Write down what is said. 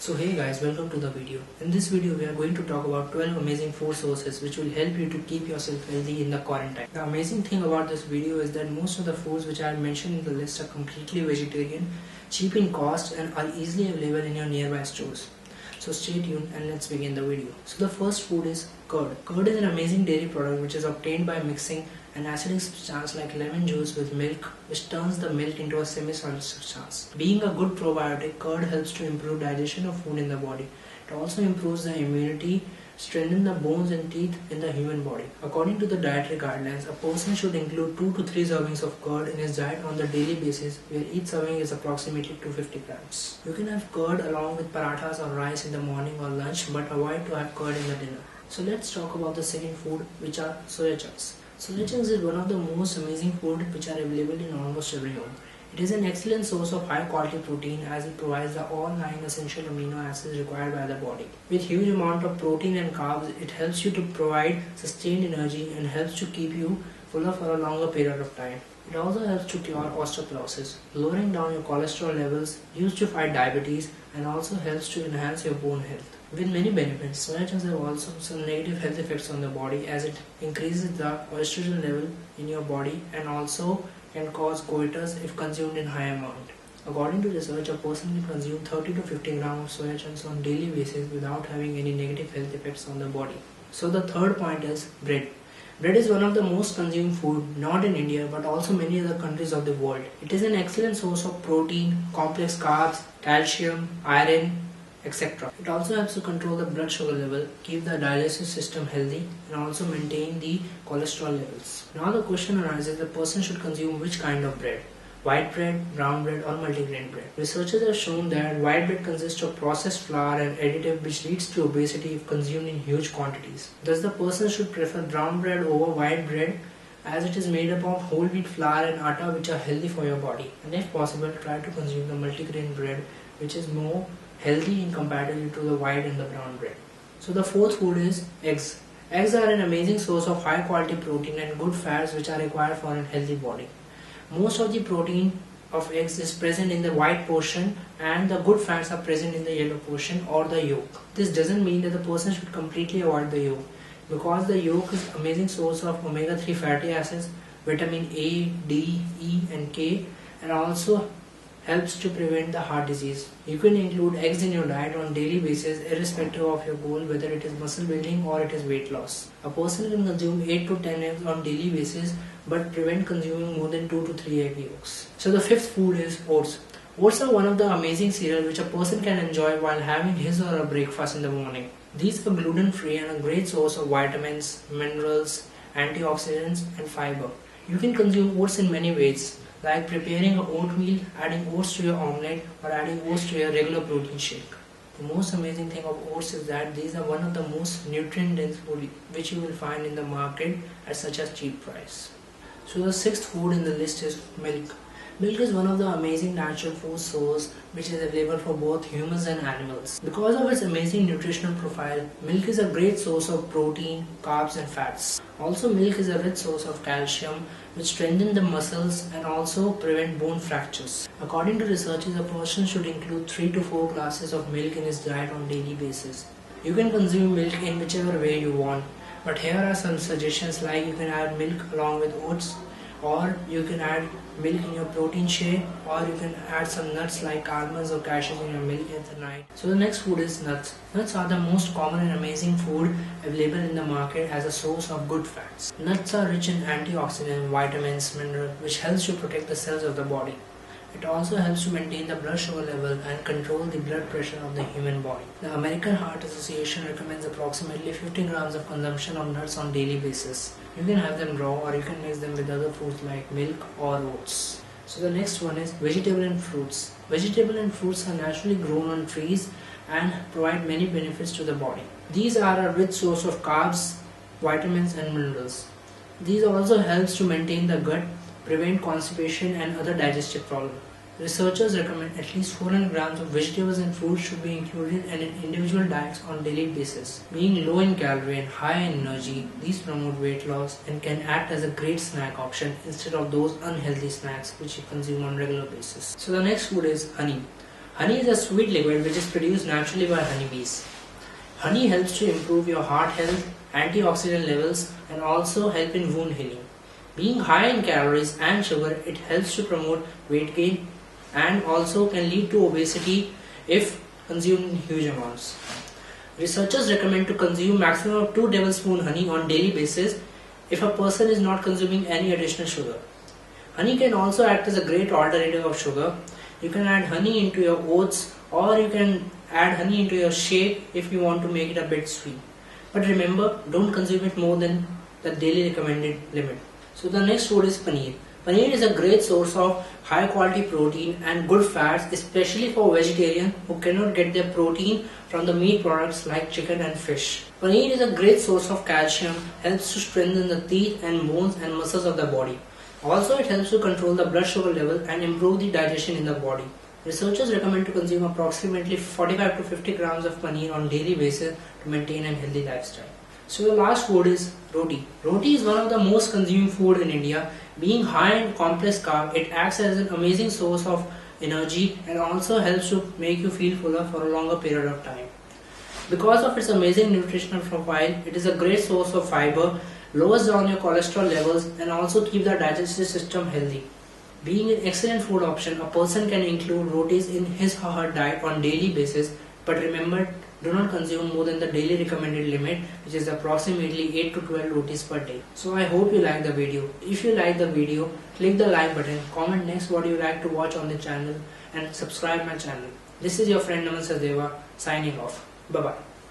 So hey guys, welcome to the video. In this video we are going to talk about 12 amazing food sources which will help you to keep yourself healthy in the quarantine. The amazing thing about this video is that most of the foods which I have mentioned in the list are completely vegetarian, cheap in cost and are easily available in your nearby stores. So stay tuned and let's begin the video. So the first food is curd. Curd is an amazing dairy product which is obtained by mixing an acidic substance like lemon juice with milk, which turns the milk into a semi-solid substance. Being a good probiotic, curd helps to improve digestion of food in the body. It also improves the immunity, strengthens the bones and teeth in the human body. According to the dietary guidelines, a person should include 2 to 3 servings of curd in his diet on the daily basis, where each serving is approximately 250 grams. You can have curd along with parathas or rice in the morning or lunch, but avoid to have curd in the dinner. So let's talk about the second food, which are soya chunks. Soya chunks is one of the most amazing food which are available in almost every home. It is an excellent source of high quality protein as it provides the all 9 essential amino acids required by the body. With huge amount of protein and carbs, it helps you to provide sustained energy and helps to keep you fuller for a longer period of time. It also helps to cure osteoporosis, lowering down your cholesterol levels, used to fight diabetes, and also helps to enhance your bone health. With many benefits, soya chunks have also some negative health effects on the body as it increases the estrogen level in your body and also can cause goiters if consumed in high amount. According to research, a person can consume 30 to 50 grams of soya chunks on daily basis without having any negative health effects on the body. So the third point is bread. Bread is one of the most consumed food not in India but also many other countries of the world. It is an excellent source of protein, complex carbs, calcium, iron, etc. It also helps to control the blood sugar level, keep the digestive system healthy and also maintain the cholesterol levels. Now the question arises, the person should consume which kind of bread? White bread, brown bread or multigrain bread. Researchers have shown that white bread consists of processed flour and additive which leads to obesity if consumed in huge quantities. Thus the person should prefer brown bread over white bread as it is made up of whole wheat flour and atta which are healthy for your body. And if possible, try to consume the multigrain bread which is more healthy in comparison to the white and the brown bread. So the fourth food is eggs. Eggs are an amazing source of high quality protein and good fats which are required for a healthy body. Most of the protein of eggs is present in the white portion and the good fats are present in the yellow portion or the yolk. This doesn't mean that the person should completely avoid the yolk because the yolk is amazing source of omega-3 fatty acids, vitamin A, D, E and K and also helps to prevent the heart disease. You can include eggs in your diet on daily basis irrespective of your goal, whether it is muscle building or it is weight loss. A person can consume 8 to 10 eggs on daily basis but prevent consuming more than 2 to 3 egg yolks. So the fifth food is oats. Oats are one of the amazing cereals which a person can enjoy while having his or her breakfast in the morning. These are gluten free and a great source of vitamins, minerals, antioxidants and fiber. You can consume oats in many ways, like preparing a oatmeal, adding oats to your omelette or adding oats to your regular protein shake. The most amazing thing of oats is that these are one of the most nutrient dense food which you will find in the market at such a cheap price. So the sixth food in the list is milk. Milk is one of the amazing natural food source which is available for both humans and animals. Because of its amazing nutritional profile, milk is a great source of protein, carbs and fats. Also milk is a rich source of calcium which strengthens the muscles and also prevent bone fractures. According to researchers, a person should include 3 to 4 glasses of milk in his diet on daily basis. You can consume milk in whichever way you want, but here are some suggestions like you can add milk along with oats, or you can add milk in your protein shake, or you can add some nuts like almonds or cashews in your milk at the night. So the next food is nuts. Nuts are the most common and amazing food available in the market as a source of good fats. Nuts are rich in antioxidants, vitamins, minerals which helps to protect the cells of the body. It also helps to maintain the blood sugar level and control the blood pressure of the human body. The American Heart Association recommends approximately 50 grams of consumption of nuts on daily basis. You can have them raw or you can mix them with other foods like milk or oats. So the next one is vegetable and fruits. Vegetable and fruits are naturally grown on trees and provide many benefits to the body. These are a rich source of carbs, vitamins and minerals. These also helps to maintain the gut, prevent constipation and other digestive problems. Researchers recommend at least 400 grams of vegetables and fruits should be included in individual diets on daily basis. Being low in calorie and high in energy, these promote weight loss and can act as a great snack option instead of those unhealthy snacks which you consume on regular basis. So the next food is honey. Honey is a sweet liquid which is produced naturally by honeybees. Honey helps to improve your heart health, antioxidant levels, and also help in wound healing. Being high in calories and sugar, it helps to promote weight gain and also can lead to obesity if consumed in huge amounts. Researchers recommend to consume maximum of 2 tablespoons honey on daily basis if a person is not consuming any additional sugar. Honey can also act as a great alternative of sugar. You can add honey into your oats, or you can add honey into your shake if you want to make it a bit sweet. But remember, don't consume it more than the daily recommended limit. So the next food is paneer. Paneer is a great source of high quality protein and good fats, especially for vegetarians who cannot get their protein from the meat products like chicken and fish. Paneer is a great source of calcium, helps to strengthen the teeth and bones and muscles of the body. Also, it helps to control the blood sugar level and improve the digestion in the body. Researchers recommend to consume approximately 45 to 50 grams of paneer on daily basis to maintain a healthy lifestyle. So the last food is roti. Roti is one of the most consumed food in India. Being high in complex carb, it acts as an amazing source of energy and also helps to make you feel fuller for a longer period of time. Because of its amazing nutritional profile, it is a great source of fiber, lowers down your cholesterol levels and also keep the digestive system healthy. Being an excellent food option, a person can include rotis in his or her diet on daily basis, but remember, do not consume more than the daily recommended limit, which is approximately 8 to 12 rotis per day. So I hope you like the video. If you like the video, click the like button, comment next what you like to watch on the channel and subscribe my channel. This is your friend Naman Sachdeva signing off. Bye bye.